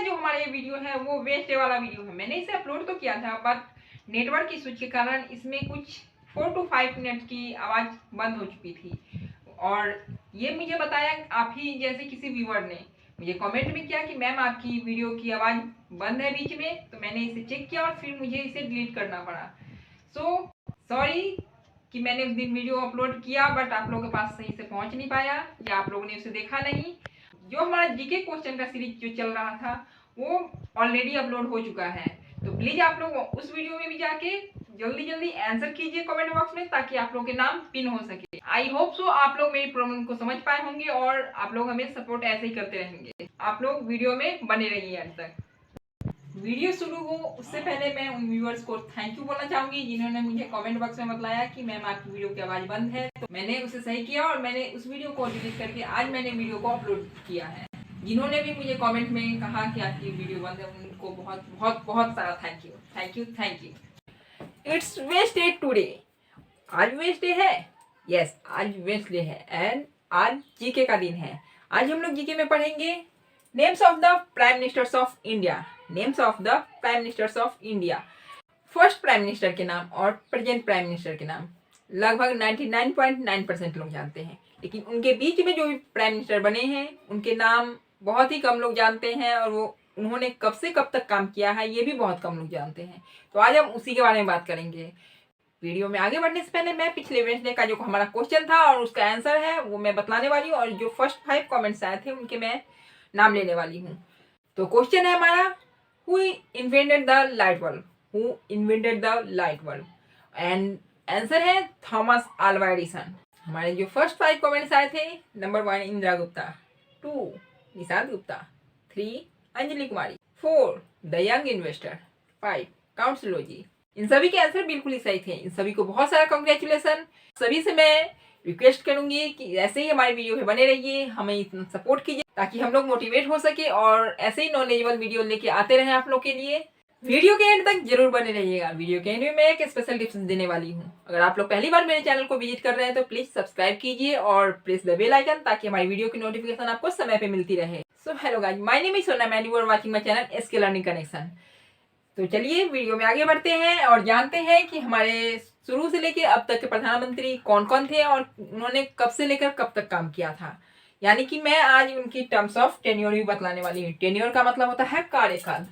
जो हमारा ये वीडियो है वो वेस्ट वाला वीडियो है। मैंने इसे अपलोड तो किया था बट नेटवर्क इशू के कारण इसमें कुछ 4 to 5 मिनट की आवाज़ बंद हो चुकी थी। और ये मुझे बताया आप ही जैसे किसी व्यूअर ने मुझे कमेंट में किया कि मैम आपकी वीडियो की आवाज़ बंद है बीच में। तो मैंने इसे चेक किया और फिर मुझे इसे डिलीट करना पड़ा। सो सॉरी कि मैंने उस दिन वीडियो अपलोड किया बट आप लोगों के पास सही से पहुंच नहीं पाया या आप लोगों ने उसे देखा नहीं। जो हमारा जीके क्वेश्चन का सीरीज जो चल रहा था वो ऑलरेडी अपलोड हो चुका है। तो प्लीज आप लोग उस वीडियो में भी जाके जल्दी जल्दी आंसर कीजिए कमेंट बॉक्स में ताकि आप लोग के नाम पिन हो सके। आई होप सो आप लोग मेरी प्रॉब्लम को समझ पाए होंगे और आप लोग हमें सपोर्ट ऐसे ही करते रहेंगे। आप लोग वीडियो में बने रहिए अंत तक। वीडियो शुरू हो उससे पहले मैं उन व्यूअर्स को थैंक यू बोलना चाहूंगी जिन्होंने मुझे कमेंट बॉक्स में बताया कि मैम आपकी वीडियो की आवाज़ बंद है। तो मैंने उसे सही किया और मैंने उस वीडियो को डिलीट करके आज मैंने वीडियो को अपलोड किया है। जिन्होंने भी मुझे कमेंट में कहा कि आपकी वीडियो बंद है उनको बहुत बहुत बहुत सारा thank you thank you thank you. It's waste day today. आज वेस्टडे है। यस आज वेस्टडे है एंड आज जीके का दिन है। आज हम लोग जीके में पढ़ेंगे names of the prime ministers of India. Names of the prime ministers of India. First prime minister के नाम और प्रेजेंट प्राइम मिनिस्टर के नाम लगभग 99.9% लोग जानते हैं, लेकिन उनके बीच में जो भी प्राइम मिनिस्टर बने हैं उनके नाम बहुत ही कम लोग जानते हैं और वो उन्होंने कब से कब तक काम किया है ये भी बहुत कम लोग जानते हैं। तो आज हम उसी के बारे में बात करेंगे। वीडियो में आगे बढ़ने से पहले मैं पिछले वेडनेसडे का जो हमारा क्वेश्चन था और उसका आंसर है वो मैं बतलाने वाली हूँ और जो फर्स्ट 5 कमेंट्स आए थे उनके मैं नाम लेने वाली हूँ। तो क्वेश्चन है हमारा, who invented the light bulb? Who invented the light bulb? And answer है थॉमस अल्वा एडिसन। हमारे जो फर्स्ट 5 कमेंट्स आए थे, number 1 Indira Gupta, 2 Nishant Gupta, 3 Anjali Kumari, 4 the young investor, 5 काउंसलोजी। इन सभी के आंसर बिल्कुल ही सही थे। इन सभी को बहुत सारा कांग्रेचुलेसन। सभी से मैं रिक्वेस्ट करूंगी कि ऐसे ही हमारी वीडियो में बने रहिए, हमें इतना सपोर्ट कीजिए ताकि हम लोग मोटिवेट हो सके और ऐसे ही नॉलेजेबल वीडियो लेके आते रहें आप लोग के लिए। वीडियो के एंड तक जरूर बने रहिएगा। वीडियो के एंड में मैं एक स्पेशल टिप्स देने वाली हूँ। अगर आप लोग पहली बार मेरे चैनल को विजिट कर रहे हैं तो प्लीज सब्सक्राइब कीजिए और प्रेस द बेल आइकन ताकि हमारी वीडियो की नोटिफिकेशन आपको समय पे मिलती रहे। So hello guys, my name is Sonam and you are watching my channel SK learning connection. तो चलिए वीडियो में आगे बढ़ते हैं और जानते हैं कि हमारे शुरू से लेकर अब तक के प्रधानमंत्री कौन कौन थे और उन्होंने कब से लेकर कब तक काम किया था। यानी कि मैं आज उनकी टर्म्स ऑफ टेन्योर भी बतलाने वाली हूँ। टेन्योर का मतलब होता है कार्यकाल।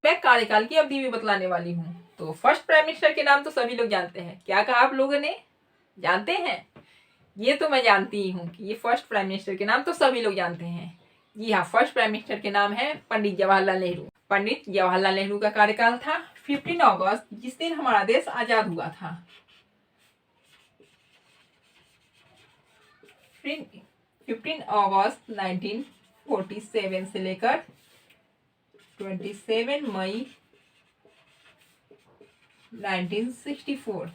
मैं कार्यकाल की अवधि भी बतलाने वाली हूँ। तो फर्स्ट प्राइम मिनिस्टर के नाम तो सभी लोग जानते हैं। क्या कहा आप लोगों ने? जानते हैं? ये तो मैं जानती ही हूँ कि ये फर्स्ट प्राइम मिनिस्टर के नाम तो सभी लोग जानते हैं। जी हाँ, फर्स्ट प्राइम मिनिस्टर के नाम है पंडित जवाहरलाल नेहरू। पंडित जवाहरलाल नेहरू का कार्यकाल था 15 अगस्त, जिस दिन हमारा देश आजाद हुआ था। 15 अगस्त 1947 से लेकर 27 मई 1964।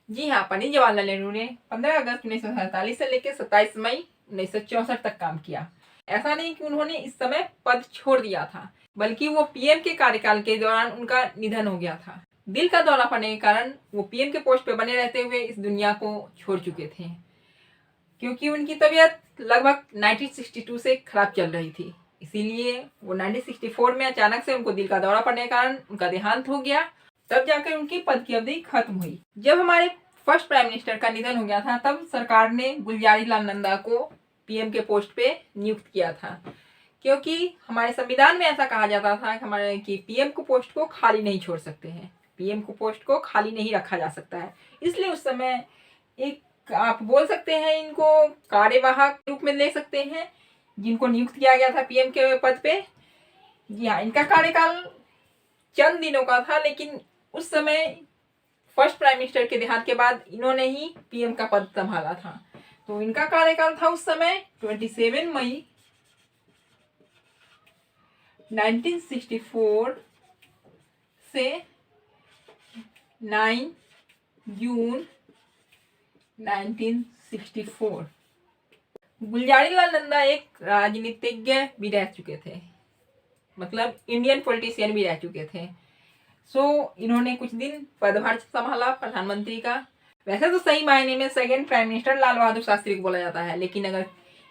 जी हाँ, पंडित जवाहरलाल नेहरू ने 15 अगस्त 1947 से लेकर 27 मई 1964 तक काम किया। ऐसा नहीं कि उन्होंने इस समय पद छोड़ दिया था, बल्कि वो पीएम के कार्यकाल के दौरान उनका निधन हो गया था। दिल का दौरा पड़ने के कारण वो पीएम के पोस्ट पे बने रहते हुए इस दुनिया को छोड़ चुके थे, क्योंकि उनकी तबीयत लगभग 1962 से खराब चल रही थी। इसीलिए वो 1964 में अचानक से उनको दिल का दौरा पड़ने के कारण उनका देहांत हो गया। तब जाकर उनकी पद की अवधि खत्म हुई। जब हमारे फर्स्ट प्राइम मिनिस्टर का निधन हो गया था तब सरकार ने गुलजारी लाल नंदा को पीएम के पोस्ट पे नियुक्त किया था, क्योंकि हमारे संविधान में ऐसा कहा जाता था कि हमारे कि पीएम को पोस्ट को खाली नहीं छोड़ सकते हैं, पीएम को पोस्ट को खाली नहीं रखा जा सकता है। इसलिए उस समय एक आप बोल सकते हैं इनको कार्यवाहक रूप में ले सकते हैं, जिनको नियुक्त किया गया था पीएम के पद पे। जी हाँ, इनका कार्यकाल चंद दिनों का था, लेकिन उस समय फर्स्ट प्राइम मिनिस्टर के देहांत के बाद इन्होंने ही पीएम का पद संभाला था। तो इनका कार्यकाल था उस समय 27 मई 1964 से 9 जून 1964। गुलजारी लाल नंदा एक राजनीतिज्ञ भी रह चुके थे, मतलब इंडियन पॉलिटिशियन भी रह चुके थे। सो इन्होंने कुछ दिन पदभार संभाला प्रधानमंत्री का। वैसे तो सही मायने में second prime minister Lal Bahadur Shastri को बोला जाता है, लेकिन अगर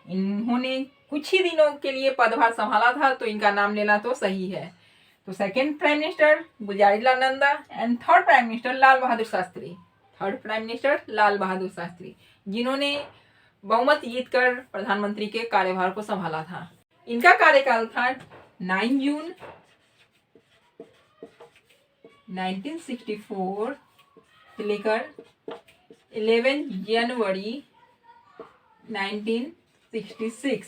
इन्होंने कुछ ही दिनों के लिए पदभार संभाला था तो इनका नाम लेना तो सही है। तो second prime minister Gulzarilal Nanda and third prime minister Lal Bahadur Shastri. Third prime minister Lal Bahadur Shastri, जिन्होंने बहुमत जीतकर प्रधानमंत्री के कार्यभार को संभाला था। इनका कार्यकाल था 9 जून 1964 से लेकर 11 जनवरी 1966।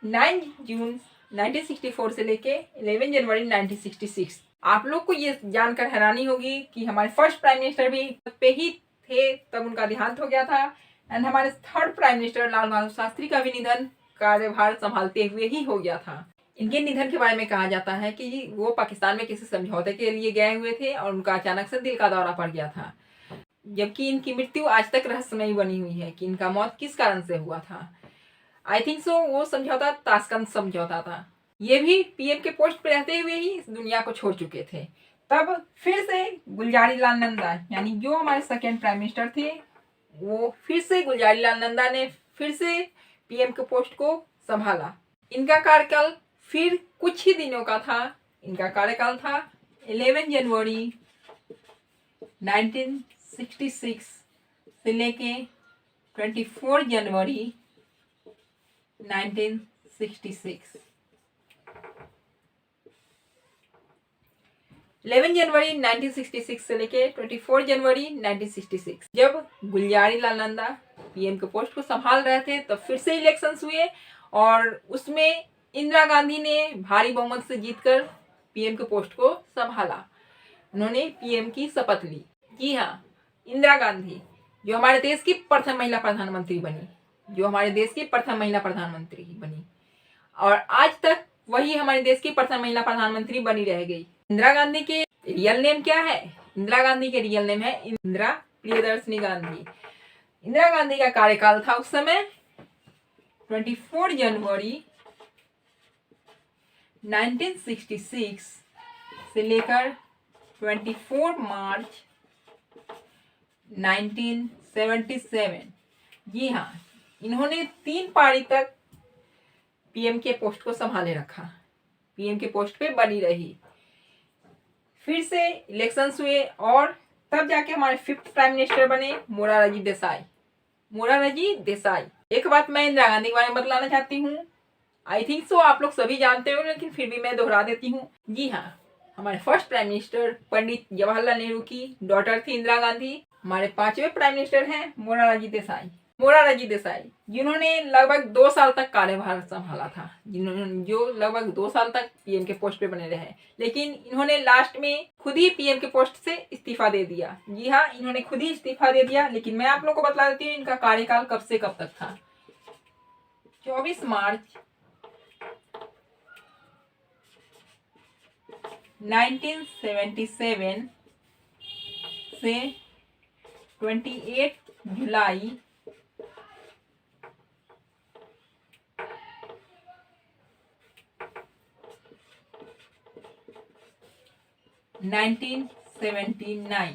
9 जून 1964 से लेके 11 जनवरी 1966। आप लोग को ये जानकर हैरानी होगी कि हमारे फर्स्ट प्राइम मिनिस्टर भी पे ही थे तब उनका देहांत हो गया था, एंड हमारे third prime minister Lal Bahadur Shastri का भी निधन कार्यभार संभालते हुए ही हो गया था। इनके निधन के बारे में कहा जाता है कि वो पाकिस्तान में किसी समझौते के लिए गए हुए थे और उनका अचानक से दिल का दौरा पड़ गया था, जबकि इनकी मृत्यु आज तक रहस्यमयी बनी हुई है कि इनका मौत किस कारण से हुआ था। आई थिंक सो वो समझौता ताशकंद समझौता था। ये भी पीएम के पोस्ट पे रहते हुए ही इस दुनिया को छोड़ चुके थे। तब फिर से गुलजारीलाल नंदा, यानी जो हमारे सेकेंड प्राइम मिनिस्टर थे, वो फिर से गुलजारीलाल नंदा ने फिर से पीएम के पोस्ट को संभाला। इनका कार्यकाल फिर कुछ ही दिनों का था। इनका कार्यकाल था 11 जनवरी 1966 से लेके 24 जनवरी 1966। 11 जनवरी 1966 से लेके 24 जनवरी 1966 जब गुलजारीलाल नंदा पीएम के पोस्ट को संभाल रहे थे, तब फिर से इलेक्शंस हुए और उसमें इंदिरा गांधी ने भारी बहुमत से जीतकर पीएम के पोस्ट को संभाला। उन्होंने पीएम की शपथ ली। जी हाँ, इंदिरा गांधी जो हमारे देश की प्रथम महिला प्रधानमंत्री बनी, और आज तक वही हमारे देश की प्रथम महिला प्रधानमंत्री बनी रह गई। इंदिरा गांधी के रियल नेम क्या है? इंदिरा गांधी के रियल नेम है इंदिरा प्रियदर्शनी गांधी। इंदिरा गांधी का कार्यकाल था उस समय 24 जनवरी 1966 से लेकर 24 मार्च 1977। जी हाँ, इन्होंने 3 पारी तक पीएम के पोस्ट को संभाले रखा, पीएम के पोस्ट पे बनी रही। फिर से इलेक्शंस हुए और तब जाके हमारे 5th प्राइम मिनिस्टर बने मोरारजी देसाई। एक बात मैं इंदिरा गांधी के बारे में बतलाना चाहती हूँ। आई थिंक सो आप लोग सभी जानते हो, लेकिन फिर भी मैं दोहरा देती हूँ। जी हाँ, हमारे first prime minister Pandit Jawaharlal Nehru की डॉटर थी इंदिरा गांधी। हमारे 5वें प्राइम मिनिस्टर हैं मोरारजी देसाई, जिन्होंने लगभग 2 साल तक कार्यभार संभाला था, जो लगभग 2 साल तक पीएम के पोस्ट पे बने रहे, लेकिन इन्होंने लास्ट में खुद ही पीएम के पोस्ट से इस्तीफा दे दिया। जी हाँ, इन्होंने खुद ही इस्तीफा दे दिया। लेकिन मैं आप लोगों को बता देती हूँ इनका कार्यकाल कब से कब तक था। 24 मार्च 1977 से 28 जुलाई 1979।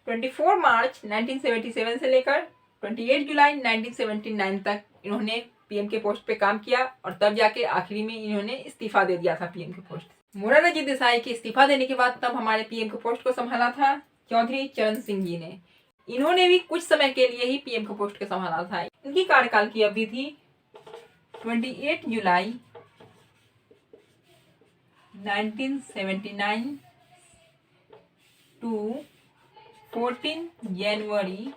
24 मार्च 1977 से लेकर 28 जुलाई 1979 तक इन्होंने पीएम के पोस्ट पे काम किया और तब जाके आखिरी में इन्होंने इस्तीफा दे दिया था पीएम के पोस्ट। मोरारजी देसाई के इस्तीफा देने के बाद तब हमारे पीएम के पोस्ट को संभाला था चौधरी चरण सिंह जी ने। इन्होंने भी कुछ समय के लिए ही पीएम के पोस्ट को संभाला था। इनकी कार्यकाल की अवधि थी 28 जुलाई 1979 टू 14 जनवरी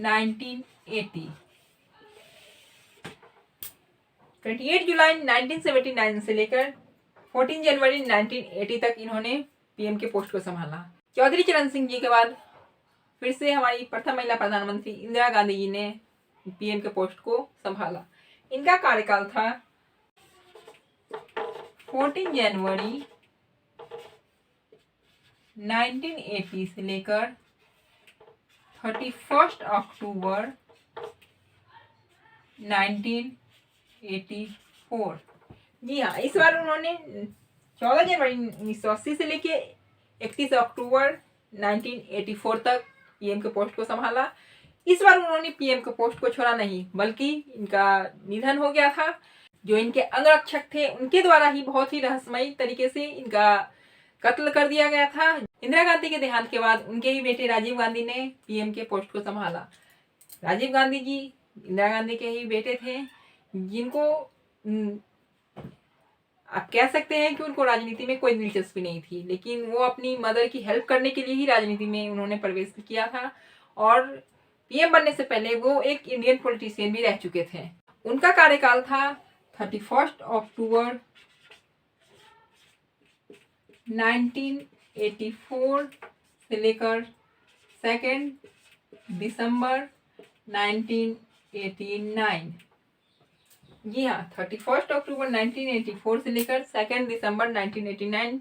1980। 28 जुलाई 1979 से लेकर 14 जनवरी 1980 तक इन्होंने पीएम के पोस्ट को संभाला। चौधरी चरण सिंह जी के बाद फिर से हमारी प्रथम महिला प्रधानमंत्री इंदिरा गांधी जी ने पीएम के पोस्ट को संभाला। इनका कार्यकाल था 14 जनवरी 1980 से लेकर 31 अक्टूबर 1984। जी हाँ, इस बार उन्होंने 14 जनवरी 1980 से लेके 31 अक्टूबर 1984 तक पीएम के पोस्ट को संभाला। इस बार उन्होंने पीएम के पोस्ट को छोड़ा नहीं, बल्कि इनका निधन हो गया था। जो इनके अंगरक्षक थे उनके द्वारा ही बहुत ही रहस्यमयी तरीके से इनका कत्ल कर दिया गया था। इंदिरा गांधी के देहांत के बाद उनके ही बेटे राजीव गांधी ने पीएम के पोस्ट को संभाला। राजीव गांधी जी इंदिरा गांधी के ही बेटे थे, जिनको आप कह सकते हैं कि उनको राजनीति में कोई दिलचस्पी नहीं थी, लेकिन वो अपनी मदर की हेल्प करने के लिए ही राजनीति में उन्होंने प्रवेश किया था। और पीएम बनने से पहले वो एक इंडियन पॉलिटिशियन भी रह चुके थे। उनका कार्यकाल था 31 अक्टूबर 1984 से लेकर 2 दिसंबर 1989। जी हाँ, 31 अक्टूबर 1984 से लेकर 2 दिसंबर 1989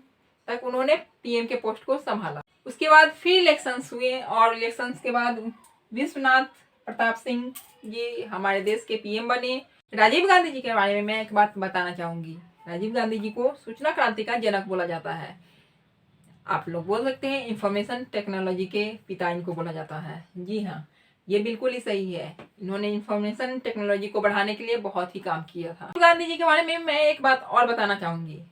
तक उन्होंने पीएम के पोस्ट को संभाला। उसके बाद फिर इलेक्शंस हुए और इलेक्शंस के बाद विश्वनाथ प्रताप सिंह जी हमारे देश के पीएम बने। राजीव गांधी जी के बारे में मैं एक बात बताना चाहूंगी। राजीव गांधी जी को सूचना क्रांति का जनक बोला जाता है। आप लोग बोल सकते हैं इंफॉर्मेशन टेक्नोलॉजी के पिता इनको बोला जाता है। जी हाँ, ये बिल्कुल ही सही है। इन्होंने इंफॉर्मेशन टेक्नोलॉजी को बढ़ाने के लिए बहुत ही काम किया था। राजीव गांधी जी के बारे में मैं एक बात और बताना चाहूंगी।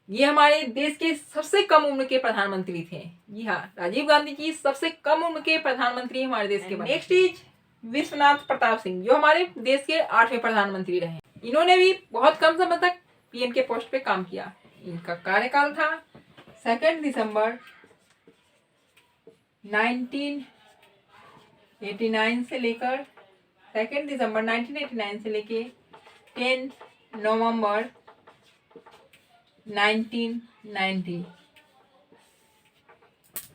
ये हमारे देश के सबसे कम उम्र के प्रधानमंत्री थे। जी हाँ, राजीव गांधी जी सबसे कम उम्र के प्रधानमंत्री हमारे देश के। नेक्स्ट इज विश्वनाथ प्रताप सिंह, जो हमारे देश के 8वें प्रधानमंत्री रहे। इन्होंने भी बहुत कम समय तक पीएम के पोस्ट पे काम किया। इनका कार्यकाल था 2 दिसंबर 1989 से लेकर 2 दिसंबर 1989 से लेके 10 नवंबर 1990।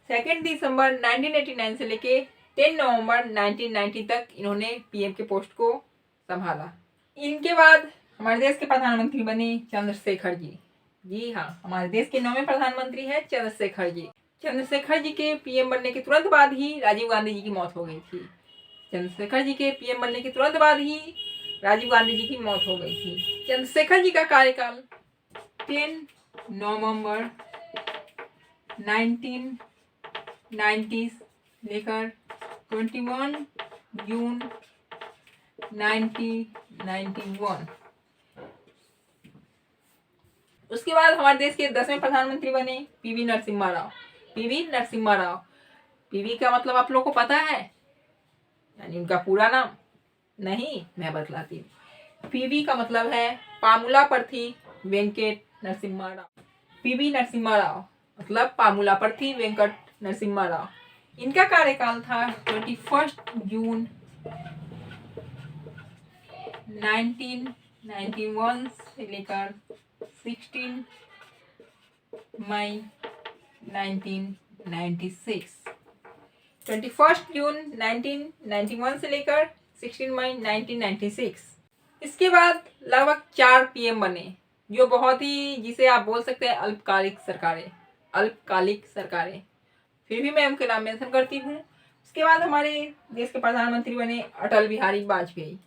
2 दिसंबर 1989 से लेके 10 नवंबर 1990 तक इन्होंने पीएम के पोस्ट को संभाला। इनके बाद हमारे देश के प्रधानमंत्री बने चंद्रशेखर जी। जी हाँ, हमारे देश के 9वें प्रधानमंत्री हैं चंद्रशेखर जी। चंद्रशेखर जी के पीएम बनने के तुरंत बाद ही राजीव गांधी जी की मौत हो गई थी। चंद्रशेखर जी के पीएम बनने के तुरंत बाद ही राजीव गांधी जी की मौत हो गई थी। चंद्रशेखर जी का कार्यकाल 10 नवंबर 1990 लेकर 21 जून 1991। उसके बाद हमारे देश के 10वें प्रधानमंत्री बने PV Narasimha Rao. PV Narasimha Rao, PV का मतलब आप लोगों को पता है, यानी उनका पूरा नाम? नहीं, मैं बतलाती हूँ। पीवी का मतलब है पामुलापर्थी वेंकट नरसिम्हा राव। पीवी नरसिम्हा राव मतलब पामुलापर्थी वेंकट नरसिम्हा राव। इनका कार्यकाल था 21 जून 1991 से लेकर 16 मई 1996। 21 जून 1991 से लेकर 16 मई 1996। इसके बाद लगभग 4 पीएम बने, जो बहुत ही, जिसे आप बोल सकते हैं अल्पकालिक सरकारें। फिर भी मैं उनके नाम मेंशन करती हूँ। उसके बाद हमारे देश के प्रधानमंत्री बने अटल बिहारी वाजपेयी।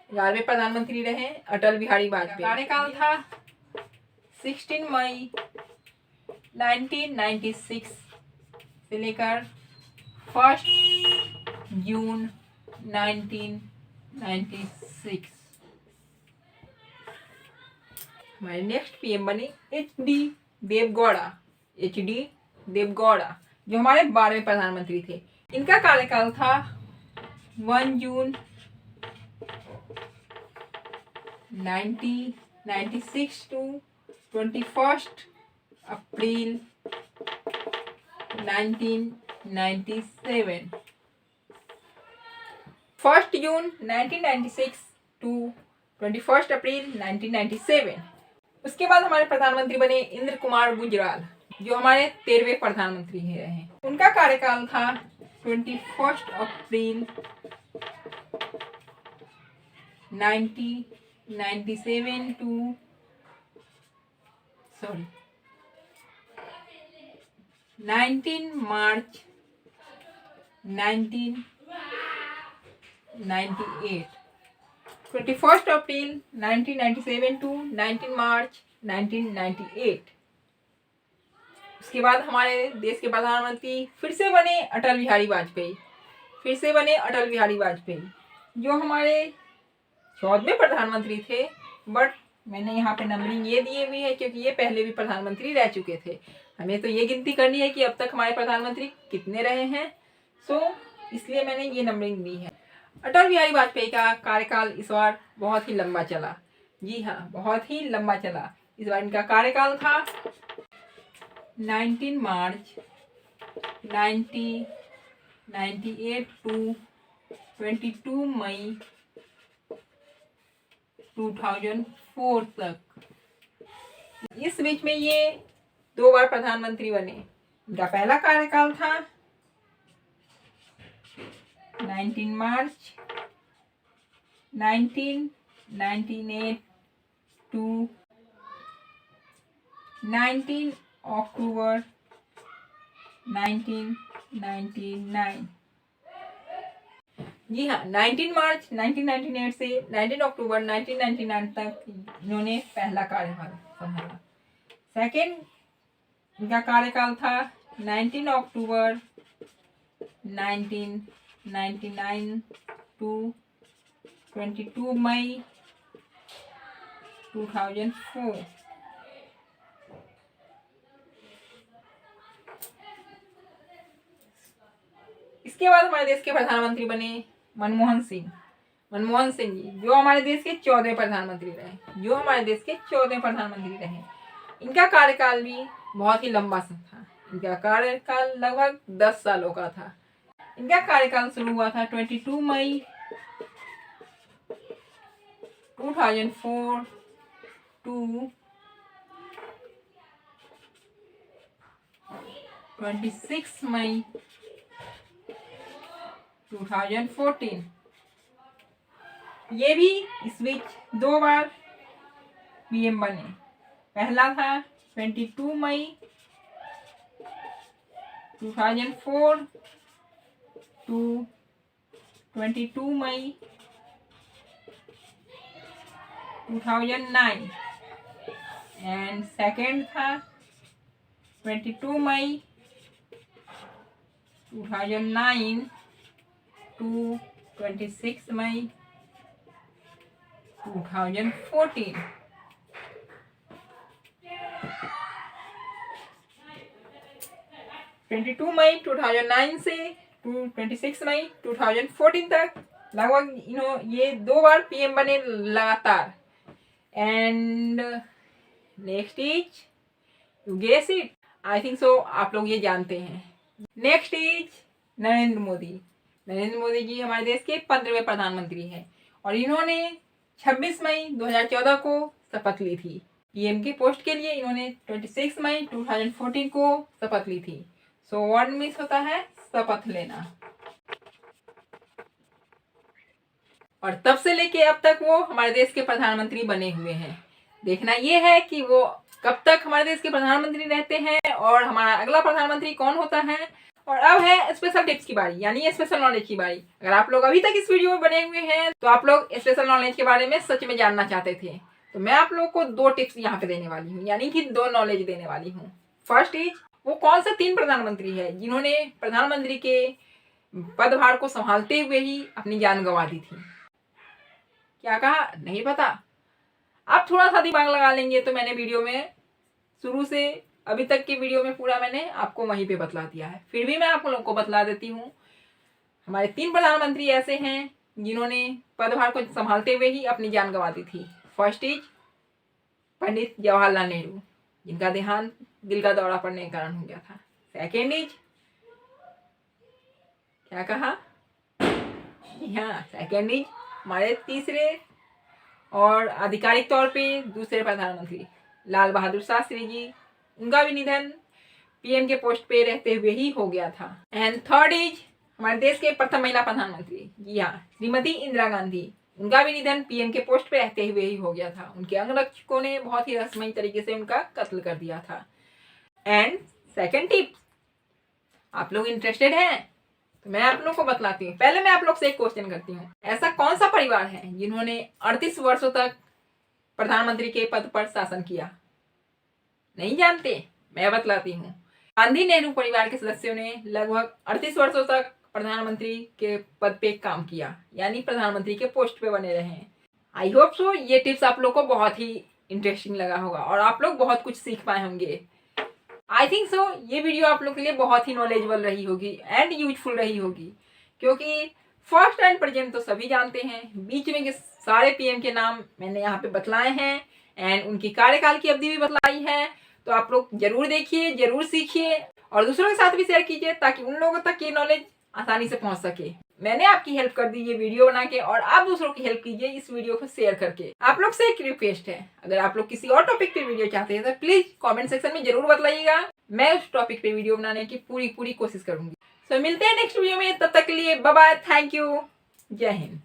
11वें प्रधानमंत्री रहे अटल बिहारी वाजपेयी। कार्यकाल था 16 मई 1996 से लेकर 1 जून 1996। हमारे नेक्स्ट पीएम बने HD देवगौड़ा, जो हमारे 12वें प्रधानमंत्री थे। इनका कार्यकाल था 1 जून 1996 टू 21 अप्रैल 1997। 1 जून 1996 टू 21 अप्रैल 1997। उसके बाद हमारे प्रधानमंत्री बने इंद्र कुमार गुजराल, जो हमारे 13वें प्रधानमंत्री रहे। उनका कार्यकाल था 21 अप्रैल 1997 टू 19 मार्च 1998। 21 अप्रैल 1997 टू 19 मार्च 1998। उसके बाद हमारे देश के प्रधानमंत्री फिर से बने अटल बिहारी वाजपेयी। जो हमारे 14वें प्रधानमंत्री थे, बट मैंने यहाँ पे नंबरिंग ये दिए हुई है क्योंकि ये पहले भी प्रधानमंत्री रह चुके थे। हमें तो ये गिनती करनी है कि अब तक हमारे प्रधानमंत्री कितने रहे हैं, इसलिए मैंने ये नंबरिंग दी है। अटल बिहारी वाजपेयी का कार्यकाल इस बार बहुत ही लंबा चला। जी हाँ, बहुत ही लंबा चला। इस बार इनका कार्यकाल था 19 मार्च 1998 टू 22 मई 2004 तक। इस बीच में ये 2 बार प्रधानमंत्री बने। इनका पहला कार्यकाल था 19 मार्च 1998 टू 19 अक्टूबर 1999। जी हाँ, 19 मार्च 1998 से 19 अक्टूबर 1999 तक इन्होंने पहला कार्यकाल संभाला। सेकेंड इनका कार्यकाल था 19 अक्टूबर 1999 टू 22 मई 2004। इसके बाद हमारे देश के प्रधानमंत्री बने मनमोहन सिंह जी, जो हमारे देश के 14वें प्रधानमंत्री रहे। इनका कार्यकाल भी बहुत ही लंबा था। इनका कार्यकाल लगभग 10 सालों का था। इनका कार्यकाल शुरू हुआ था 22 मई 2004 टू 26 मई 2014। ये भी इस बीच 2 बार पीएम बने। पहला था 22 मई 2004 टू 22 मई 2009 एंड सेकेंड था 22 मई 2009 टू 26 मई 2014। मई 2009 से 26 मई 2014 तक लगभग ये 2 बार पीएम बने लगातार। And next is, you guess it, I think so आप लोग ये जानते हैं। नेक्स्ट इज नरेंद्र मोदी जी हमारे देश के 15वें प्रधानमंत्री हैं और इन्होंने 26 मई 2014 को शपथ ली थी। पीएम के पोस्ट के लिए इन्होंने 26 मई 2014 को शपथ ली थी। सो वर्ड मीन्स होता है शपथ लेना। और तब से लेके अब तक वो हमारे देश के प्रधानमंत्री बने हुए हैं। देखना ये है कि वो कब तक हमारे देश के प्रधानमंत्री रहते हैं और हमारा अगला प्रधानमंत्री कौन होता है। और अब है स्पेशल टिप्स की बारी, यानी स्पेशल नॉलेज की बारी। अगर आप लोग अभी तक इस वीडियो में बने हुए हैं तो आप लोग स्पेशल नॉलेज के बारे में सच में जानना चाहते थे, तो मैं आप लोगों को 2 टिप्स यहाँ पे देने वाली हूँ, यानी कि 2 नॉलेज देने वाली हूँ। फर्स्ट इज, वो कौन से 3 प्रधानमंत्री है जिन्होंने प्रधानमंत्री के पदभार को संभालते हुए ही अपनी जान गंवा दी थी। क्या कहा, नहीं पता? आप थोड़ा सा दिमाग लगा लेंगे तो मैंने वीडियो में शुरू से अभी तक की वीडियो में पूरा मैंने आपको वहीं पे बतला दिया है, फिर भी मैं आप लोगों को बतला देती हूँ। हमारे 3 प्रधानमंत्री ऐसे हैं जिन्होंने पदभार को संभालते हुए ही अपनी जान गंवा दी थी। फर्स्ट इज पंडित जवाहरलाल नेहरू, जिनका देहांत दिल का दौरा पड़ने के कारण हो गया था। सेकेंड इज, क्या कहा, हाँ, सेकेंड इज हमारे तीसरे और आधिकारिक तौर पे दूसरे प्रधानमंत्री लाल बहादुर शास्त्री जी। उनका भी निधन पीएम के पोस्ट पे रहते हुए ही हो गया था। एंड थर्ड इज हमारे देश के प्रथम महिला प्रधानमंत्री, जी हाँ, श्रीमती इंदिरा गांधी। उनका भी निधन पीएम के पोस्ट पे रहते हुए ही हो गया था। उनके अंगरक्षकों ने बहुत ही रहस्यमयी तरीके से उनका कत्ल कर दिया था। एंड सेकेंड टिप, आप लोग इंटरेस्टेड हैं तो मैं आप लोग को बतलाती हूँ। पहले मैं आप लोग से एक क्वेश्चन करती हूँ, ऐसा कौन सा परिवार है जिन्होंने 38 वर्षों तक प्रधानमंत्री के पद पर शासन किया? नहीं जानते? मैं बतलाती हूँ। गांधी नेहरू परिवार के सदस्यों ने लगभग 38 वर्षों तक प्रधानमंत्री के पद पे काम किया, यानी प्रधानमंत्री के पोस्ट पे बने रहे हैं। आई होप सो ये टिप्स आप लोग को बहुत ही इंटरेस्टिंग लगा होगा और आप लोग बहुत कुछ सीख पाए होंगे। आई थिंक सो ये वीडियो आप लोग के लिए बहुत ही नॉलेजेबल रही होगी एंड यूजफुल रही होगी, क्योंकि फर्स्ट एंड प्रेजेंट तो सभी जानते हैं, बीच में के सारे पीएम के नाम मैंने यहाँ पे बतलाए हैं एंड उनकी कार्यकाल की अवधि भी बतलाई है। तो आप लोग जरूर देखिए, जरूर सीखिए और दूसरों के साथ भी शेयर कीजिए ताकि उन लोगों तक ये नॉलेज आसानी से पहुंच सके। मैंने आपकी हेल्प कर दी ये वीडियो बना के और आप दूसरों की हेल्प कीजिए इस वीडियो को शेयर करके। आप लोग से एक रिक्वेस्ट है, अगर आप लोग किसी और टॉपिक पे वीडियो चाहते हैं तो प्लीज कमेंट सेक्शन में जरूर बताइएगा, मैं उस टॉपिक पे वीडियो बनाने की पूरी कोशिश करूंगी। तो मिलते हैं नेक्स्ट वीडियो में, तब तक के लिए बाय बाय, थैंक यू, जय हिंद।